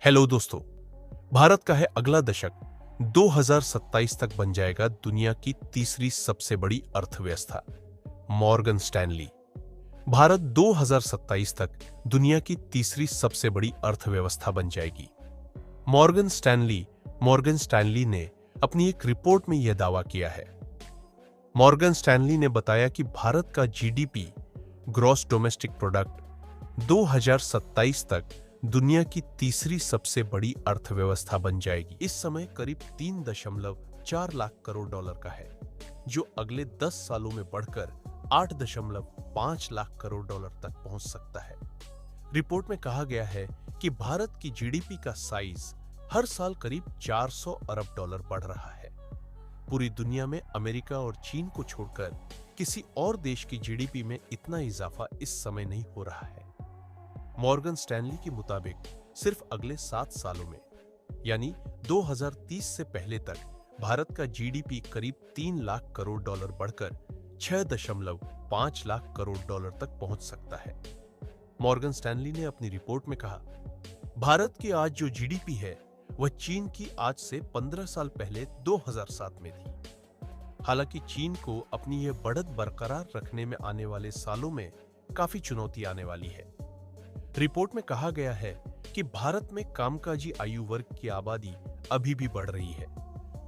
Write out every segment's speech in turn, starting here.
Hello दोस्तों, भारत का है अगला दशक 2027 तक बन जाएगा दुनिया की तीसरी सबसे बड़ी अर्थव्यवस्था। Morgan Stanley. भारत 2027 तक दुनिया की तीसरी सबसे बड़ी अर्थव्यवस्था बन जाएगी। मॉर्गन स्टैनली ने अपनी एक रिपोर्ट में यह दावा किया है। मॉर्गन स्टैनली ने बताया कि भारत का जीडीपी, ग्रॉस डोमेस्टिक प्रोडक्ट, 2027 तक दुनिया की तीसरी सबसे बड़ी अर्थव्यवस्था बन जाएगी। इस समय करीब 3.4 लाख करोड़ डॉलर का है, जो अगले 10 सालों में बढ़कर 8.5 लाख करोड़ डॉलर तक पहुंच सकता है। रिपोर्ट में कहा गया है कि भारत की जीडीपी का साइज हर साल करीब 400 अरब डॉलर बढ़ रहा है। पूरी दुनिया में अमेरिका और चीन को छोड़कर किसी और देश की जीडीपी में इतना इजाफा इस समय नहीं हो रहा है। मॉर्गन स्टैनली के मुताबिक सिर्फ अगले 7 सालों में, यानी 2030 से पहले तक, भारत का जीडीपी करीब 3 लाख करोड़ डॉलर बढ़कर 6.5 लाख करोड़ डॉलर तक पहुंच सकता है। मॉर्गन स्टैनली ने अपनी रिपोर्ट में कहा, भारत की आज जो जीडीपी है वह चीन की आज से 15 साल पहले 2007 में थी। हालांकि चीन को अपनी यह बढ़त बरकरार रखने में आने वाले सालों में काफी चुनौती आने वाली है। रिपोर्ट में कहा गया है कि भारत में कामकाजी आयु वर्ग की आबादी अभी भी बढ़ रही है,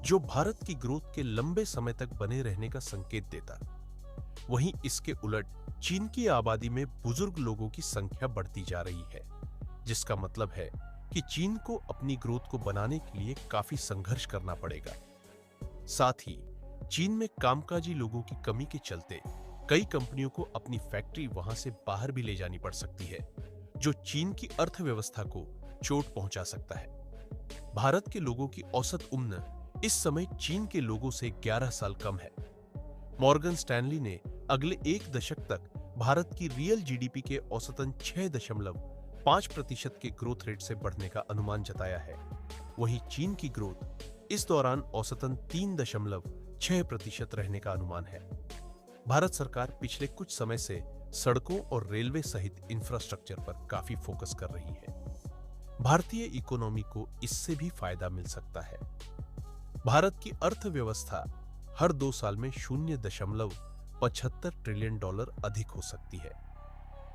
जो भारत की ग्रोथ के लंबे समय तक बने रहने का संकेत देता। वहीं इसके उलट चीन की आबादी में बुजुर्ग लोगों की संख्या बढ़ती जा रही है, जिसका मतलब है कि चीन को अपनी ग्रोथ को बनाने के लिए काफी संघर्ष करना पड़ेगा। साथ ही चीन में कामकाजी लोगों की कमी के चलते कई कंपनियों को अपनी फैक्ट्री वहां से बाहर भी ले जानी पड़ सकती है, जो चीन की अर्थव्यवस्था को चोट पहुंचा सकता है। भारत के लोगों की औसत उम्र इस समय चीन के लोगों से 11 साल कम है। मॉर्गन स्टैनली ने अगले एक दशक तक भारत की रियल जीडीपी के औसतन 6.5% के ग्रोथ रेट से बढ़ने का अनुमान जताया है। वहीं चीन की ग्रोथ इस दौरान औसतन 3.6% रहने का अनुमान है। भारत सरकार पिछले कुछ समय से सड़कों और रेलवे सहित इंफ्रास्ट्रक्चर पर काफी फोकस कर रही है। भारतीय इकोनॉमी को इससे भी फायदा मिल सकता है। भारत की अर्थव्यवस्था हर 2 साल में 0.75 ट्रिलियन डॉलर अधिक हो सकती है,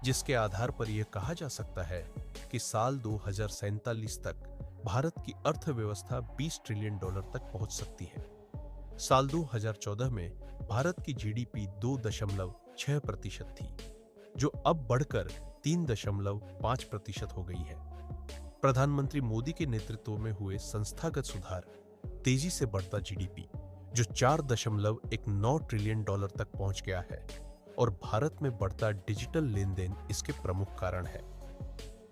जिसके आधार पर यह कहा जा सकता है कि साल 2047 तक भारत की अर्थव्यवस्था 20 ट्रिलियन डॉलर तक पहुंच सकती है। साल 2014 में भारत की जीडीपी 2.6% थी, जो अब बढ़कर 3.5% हो गई है। प्रधानमंत्री मोदी के नेतृत्व में हुए संस्थागत सुधार, तेजी से बढ़ता जीडीपी, जो 4.19 ट्रिलियन डॉलर तक पहुंच गया है, और भारत में बढ़ता डिजिटल लेन देन इसके प्रमुख कारण है।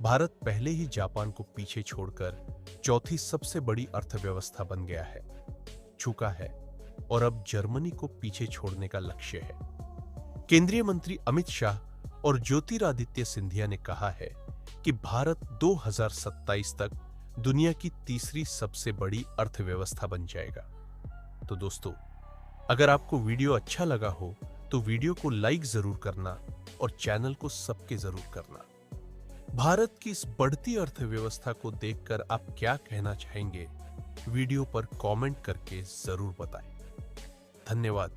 भारत पहले ही जापान को पीछे छोड़कर चौथी सबसे बड़ी अर्थव्यवस्था बन गया है, चुका है, और अब जर्मनी को पीछे छोड़ने का लक्ष्य है। केंद्रीय मंत्री अमित शाह और ज्योतिरादित्य सिंधिया ने कहा है कि भारत 2027 तक दुनिया की तीसरी सबसे बड़ी अर्थव्यवस्था बन जाएगा। तो दोस्तों, अगर आपको वीडियो अच्छा लगा हो तो वीडियो को लाइक जरूर करना और चैनल को सब्सक्राइब जरूर करना। भारत की इस बढ़ती अर्थव्यवस्था को देखकर आप क्या कहना चाहेंगे, वीडियो पर कमेंट करके जरूर बताएं। धन्यवाद।